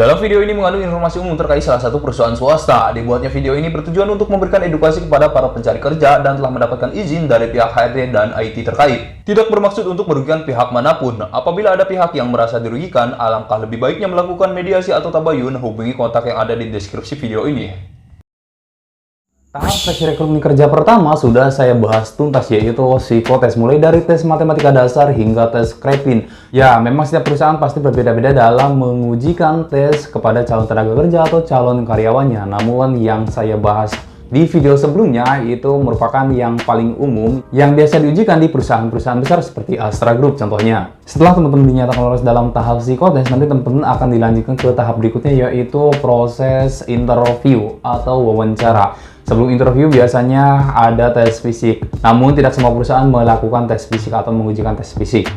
Dalam video ini mengandung informasi umum terkait salah satu perusahaan swasta. Dibuatnya video ini bertujuan untuk memberikan edukasi kepada para pencari kerja dan telah mendapatkan izin dari pihak HRD dan IT terkait. Tidak bermaksud untuk merugikan pihak manapun. Apabila ada pihak yang merasa dirugikan, alangkah lebih baiknya melakukan mediasi atau tabayun. Hubungi kontak yang ada di deskripsi video ini. Tahap seleksi rekrutmen kerja pertama sudah saya bahas tuntas, yaitu psikotes, mulai dari tes matematika dasar hingga tes Krepin. Ya, memang setiap perusahaan pasti berbeda-beda dalam mengujikan tes kepada calon tenaga kerja atau calon karyawannya. Namun yang saya bahas di video sebelumnya itu merupakan yang paling umum yang biasa diujikan di perusahaan-perusahaan besar seperti Astra Group contohnya. Setelah teman-teman dinyatakan lolos dalam tahap psikotes, nanti teman-teman akan dilanjutkan ke tahap berikutnya, yaitu proses interview atau wawancara. Sebelum interview biasanya ada tes fisik, namun tidak semua perusahaan melakukan tes fisik atau mengujikan tes fisik.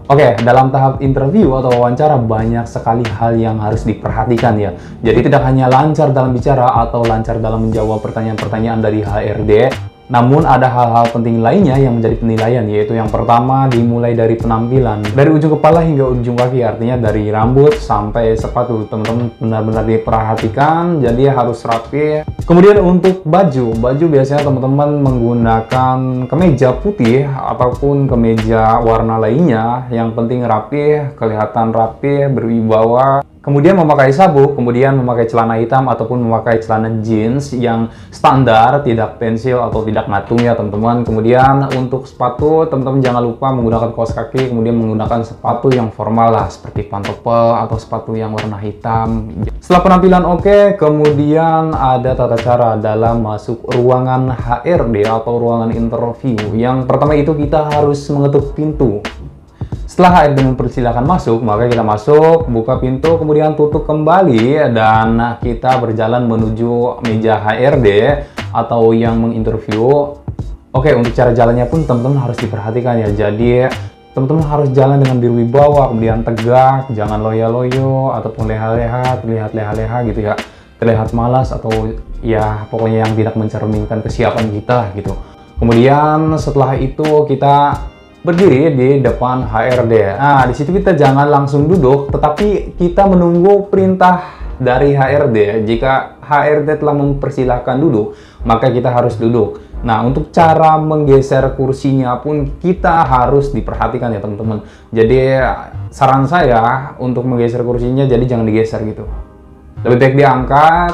Oke, dalam tahap interview atau wawancara banyak sekali hal yang harus diperhatikan ya. Jadi tidak hanya lancar dalam bicara atau lancar dalam menjawab pertanyaan-pertanyaan dari HRD, namun ada hal-hal penting lainnya yang menjadi penilaian, yaitu yang pertama dimulai dari penampilan. Dari ujung kepala hingga ujung kaki, artinya dari rambut sampai sepatu. Teman-teman benar-benar diperhatikan, jadi harus rapi. Kemudian untuk baju biasanya teman-teman menggunakan kemeja putih ataupun kemeja warna lainnya. Yang penting rapi, kelihatan rapi, berwibawa. Kemudian memakai sabuk, kemudian memakai celana hitam ataupun memakai celana jeans yang standar, tidak pensil atau tidak ngatung ya teman-teman. Kemudian untuk sepatu, teman-teman jangan lupa menggunakan kaos kaki, kemudian menggunakan sepatu yang formal lah, seperti pantofel atau sepatu yang warna hitam. Setelah penampilan oke, kemudian ada tata cara dalam masuk ruangan HRD atau ruangan interview. Yang pertama itu kita harus mengetuk pintu. Setelah HRD mempersilahkan masuk, maka kita masuk, buka pintu, kemudian tutup kembali, dan kita berjalan menuju meja HRD atau yang menginterview. Oke, untuk cara jalannya pun teman-teman harus diperhatikan ya. Jadi teman-teman harus jalan dengan berwibawa, kemudian tegak, jangan loyo-loyo ataupun leha-leha, terlihat leha-leha gitu ya. Terlihat malas atau ya pokoknya yang tidak mencerminkan kesiapan kita gitu. Kemudian setelah itu kita berdiri di depan HRD. Nah, di situ kita jangan langsung duduk, tetapi kita menunggu perintah dari HRD. Jika HRD telah mempersilahkan duduk, maka kita harus duduk. Nah, untuk cara menggeser kursinya pun kita harus diperhatikan ya teman-teman. Jadi saran saya untuk menggeser kursinya, jadi jangan digeser gitu. Lebih baik diangkat,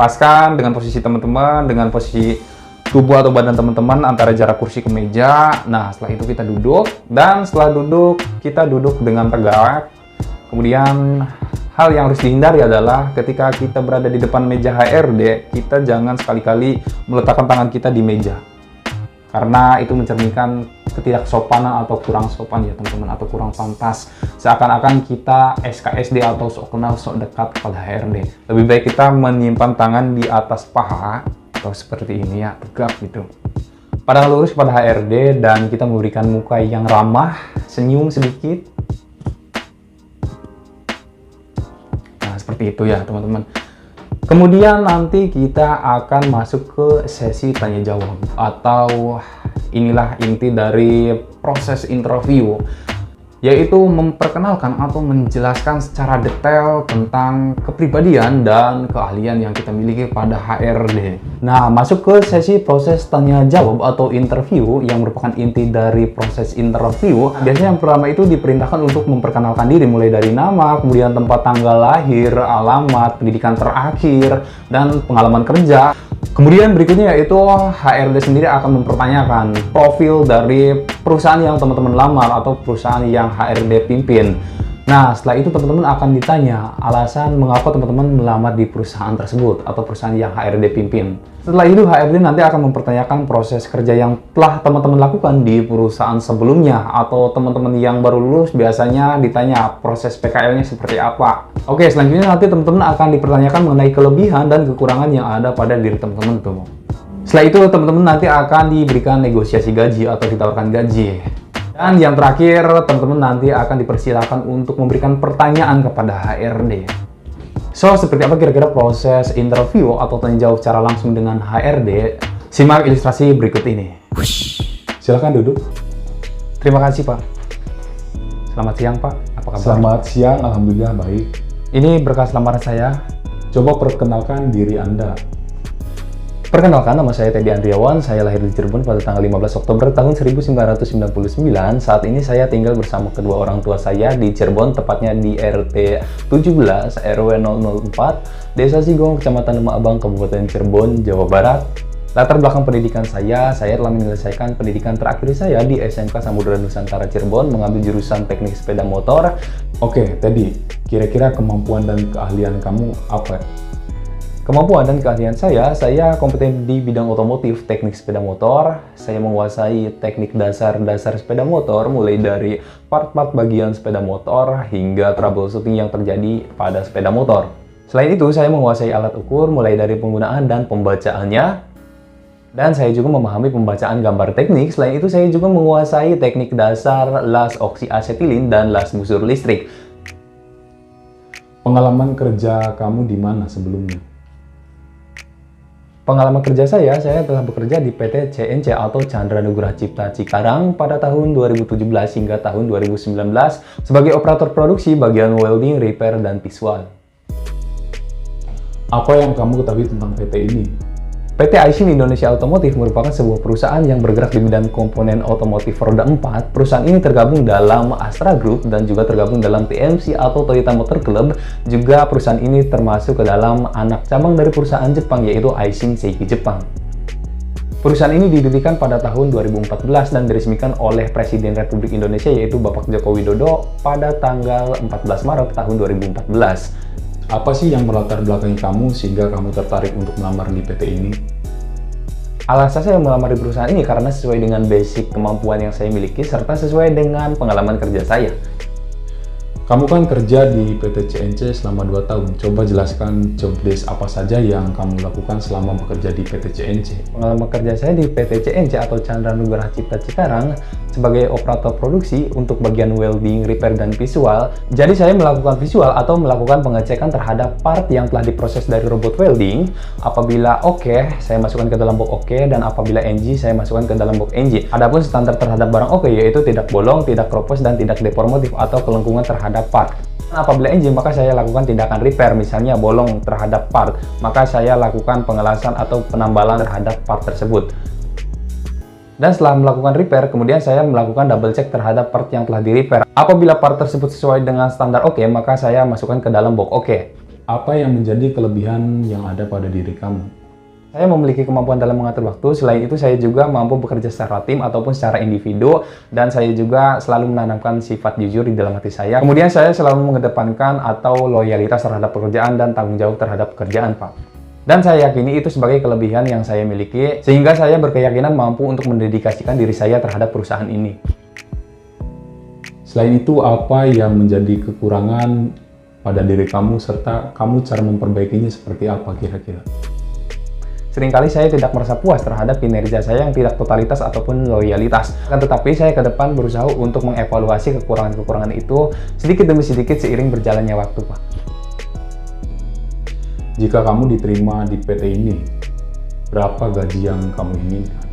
paskan dengan posisi teman-teman, dengan posisi tubuh atau badan teman-teman antara jarak kursi ke meja. Nah, setelah itu kita duduk, dan setelah duduk kita duduk dengan tegak. Kemudian hal yang harus dihindari adalah ketika kita berada di depan meja HRD, kita jangan sekali-kali meletakkan tangan kita di meja, karena itu mencerminkan ketidaksopanan atau kurang sopan ya teman-teman, atau kurang pantas, seakan-akan kita SKSD atau sok kenal sok dekat kepada HRD. Lebih baik kita menyimpan tangan di atas paha atau seperti ini ya, tegak gitu. Pandang lurus kepada HRD dan kita memberikan muka yang ramah, senyum sedikit. Nah, seperti itu ya teman-teman. Kemudian nanti kita akan masuk ke sesi tanya jawab, atau inilah inti dari proses interview, yaitu memperkenalkan atau menjelaskan secara detail tentang kepribadian dan keahlian yang kita miliki pada HRD. Nah, masuk ke sesi proses tanya jawab atau interview yang merupakan inti dari proses interview. Biasanya yang pertama itu diperintahkan untuk memperkenalkan diri, mulai dari nama, kemudian tempat tanggal lahir, alamat, pendidikan terakhir, dan pengalaman kerja. Kemudian berikutnya yaitu HRD sendiri akan mempertanyakan profil dari perusahaan yang teman-teman lamar atau perusahaan yang HRD pimpin. Nah, setelah itu teman-teman akan ditanya alasan mengapa teman-teman melamar di perusahaan tersebut atau perusahaan yang HRD pimpin. Setelah itu HRD nanti akan mempertanyakan proses kerja yang telah teman-teman lakukan di perusahaan sebelumnya, atau teman-teman yang baru lulus biasanya ditanya proses PKL-nya seperti apa. Oke, selanjutnya nanti teman-teman akan dipertanyakan mengenai kelebihan dan kekurangan yang ada pada diri teman-teman tuh. Setelah itu teman-teman nanti akan diberikan negosiasi gaji atau ditawarkan gaji. Dan yang terakhir, teman-teman nanti akan dipersilakan untuk memberikan pertanyaan kepada HRD. So, seperti apa kira-kira proses interview atau tanya jawab secara langsung dengan HRD? Simak ilustrasi berikut ini. Silakan duduk. Terima kasih, Pak. Selamat siang, Pak. Apa kabar? Selamat siang, alhamdulillah baik. Ini berkas lamaran saya. Coba perkenalkan diri Anda. Perkenalkan, nama saya Teddy Andriawan. Saya lahir di Cirebon pada tanggal 15 Oktober tahun 1999. Saat ini saya tinggal bersama kedua orang tua saya di Cirebon, tepatnya di RT 17 RW 004, Desa Sigong, Kecamatan Lembah Abang, Kabupaten Cirebon, Jawa Barat. Latar belakang pendidikan saya telah menyelesaikan pendidikan terakhir saya di SMK Samudra Nusantara Cirebon, mengambil jurusan teknik sepeda motor. Oke, Teddy, kira-kira kemampuan dan keahlian kamu apa? Kemampuan dan keahlian saya kompeten di bidang otomotif, teknik sepeda motor. Saya menguasai teknik dasar sepeda motor, mulai dari part-part bagian sepeda motor hingga troubleshooting yang terjadi pada sepeda motor. Selain itu, saya menguasai alat ukur, mulai dari penggunaan dan pembacaannya. Dan saya juga memahami pembacaan gambar teknik. Selain itu, saya juga menguasai teknik dasar las oksiasetilin dan las busur listrik. Pengalaman kerja kamu di mana sebelumnya? Pengalaman kerja saya telah bekerja di PT CNC atau Chandra Nugraha Cipta Cikarang pada tahun 2017 hingga tahun 2019 sebagai operator produksi bagian welding, repair, dan visual. Apa yang kamu ketahui tentang PT ini? PT Aisin Indonesia Automotive merupakan sebuah perusahaan yang bergerak di bidang komponen otomotif roda 4. Perusahaan ini tergabung dalam Astra Group dan juga tergabung dalam TMC atau Toyota Motor Club. Juga perusahaan ini termasuk ke dalam anak cabang dari perusahaan Jepang, yaitu Aisin Seiki Jepang. Perusahaan ini didirikan pada tahun 2014 dan diresmikan oleh Presiden Republik Indonesia, yaitu Bapak Joko Widodo pada tanggal 14 Maret tahun 2014. Apa sih yang melatar belakangi kamu sehingga kamu tertarik untuk melamar di PT ini? Alasan saya melamar di perusahaan ini karena sesuai dengan basic kemampuan yang saya miliki serta sesuai dengan pengalaman kerja saya. Kamu kan kerja di PT CNC selama 2 tahun. Coba jelaskan job desk apa saja yang kamu lakukan selama bekerja di PT CNC. Pengalaman kerja saya di PT CNC atau Chandra Nugraha Cipta Cikarang sebagai operator produksi untuk bagian welding, repair, dan visual. Jadi saya melakukan visual atau melakukan pengecekan terhadap part yang telah diproses dari robot welding. Apabila oke, saya masukkan ke dalam box oke, dan apabila NG, saya masukkan ke dalam box NG. Adapun standar terhadap barang oke, yaitu tidak bolong, tidak kropos, dan tidak deformatif atau kelengkungan terhadap part. Apabila NG, maka saya lakukan tindakan repair, misalnya bolong terhadap part, maka saya lakukan pengelasan atau penambalan terhadap part tersebut. Dan setelah melakukan repair, kemudian saya melakukan double check terhadap part yang telah di repair. Apabila part tersebut sesuai dengan standar oke, maka saya masukkan ke dalam box oke. Apa yang menjadi kelebihan yang ada pada diri kamu? Saya memiliki kemampuan dalam mengatur waktu. Selain itu, saya juga mampu bekerja secara tim ataupun secara individu, dan saya juga selalu menanamkan sifat jujur di dalam hati saya. Kemudian saya selalu mengedepankan atau loyalitas terhadap pekerjaan dan tanggung jawab terhadap pekerjaan, Pak. Dan saya yakini itu sebagai kelebihan yang saya miliki, sehingga saya berkeyakinan mampu untuk mendedikasikan diri saya terhadap perusahaan ini. Selain itu, apa yang menjadi kekurangan pada diri kamu, serta kamu cara memperbaikinya seperti apa kira-kira? Seringkali saya tidak merasa puas terhadap kinerja saya yang tidak totalitas ataupun loyalitas. Akan tetapi saya ke depan berusaha untuk mengevaluasi kekurangan-kekurangan itu sedikit demi sedikit seiring berjalannya waktu, Pak. Jika kamu diterima di PT ini, berapa gaji yang kamu inginkan?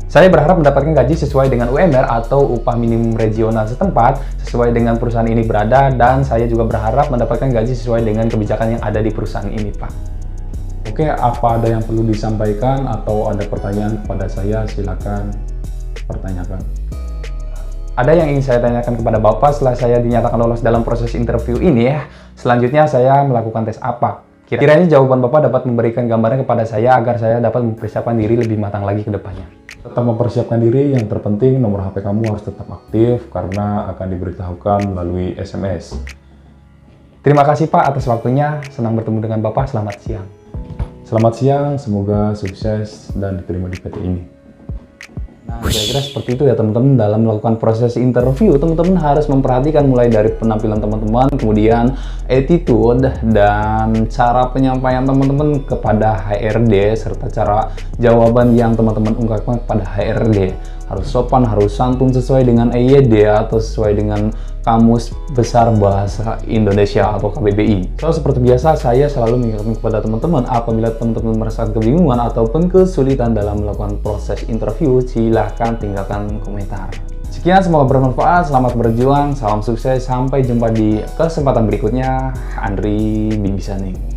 Saya berharap mendapatkan gaji sesuai dengan UMR atau upah minimum regional setempat, sesuai dengan perusahaan ini berada, dan saya juga berharap mendapatkan gaji sesuai dengan kebijakan yang ada di perusahaan ini, Pak. Oke, apa ada yang perlu disampaikan atau ada pertanyaan kepada saya? Silakan pertanyakan. Ada yang ingin saya tanyakan kepada Bapak setelah saya dinyatakan lolos dalam proses interview ini ya. Selanjutnya saya melakukan tes apa? Kiranya jawaban Bapak dapat memberikan gambaran kepada saya agar saya dapat mempersiapkan diri lebih matang lagi ke depannya. Tetap mempersiapkan diri, yang terpenting nomor HP kamu harus tetap aktif karena akan diberitahukan melalui SMS. Terima kasih Pak atas waktunya, senang bertemu dengan Bapak, selamat siang. Selamat siang, semoga sukses dan diterima di PT ini. Nah, kira-kira seperti itu ya teman-teman. Dalam melakukan proses interview, teman-teman harus memperhatikan mulai dari penampilan teman-teman, kemudian attitude, dan cara penyampaian teman-teman kepada HRD, serta cara jawaban yang teman-teman ungkapkan kepada HRD. Harus sopan, harus santun sesuai dengan EYD atau sesuai dengan Kamus Besar Bahasa Indonesia atau KBBI. So, seperti biasa, saya selalu mengingatkan kepada teman-teman apabila teman-teman merasakan kebingungan ataupun kesulitan dalam melakukan proses interview, silahkan tinggalkan komentar. Sekian, semoga bermanfaat, selamat berjuang, salam sukses, sampai jumpa di kesempatan berikutnya. Andri Bibisaning.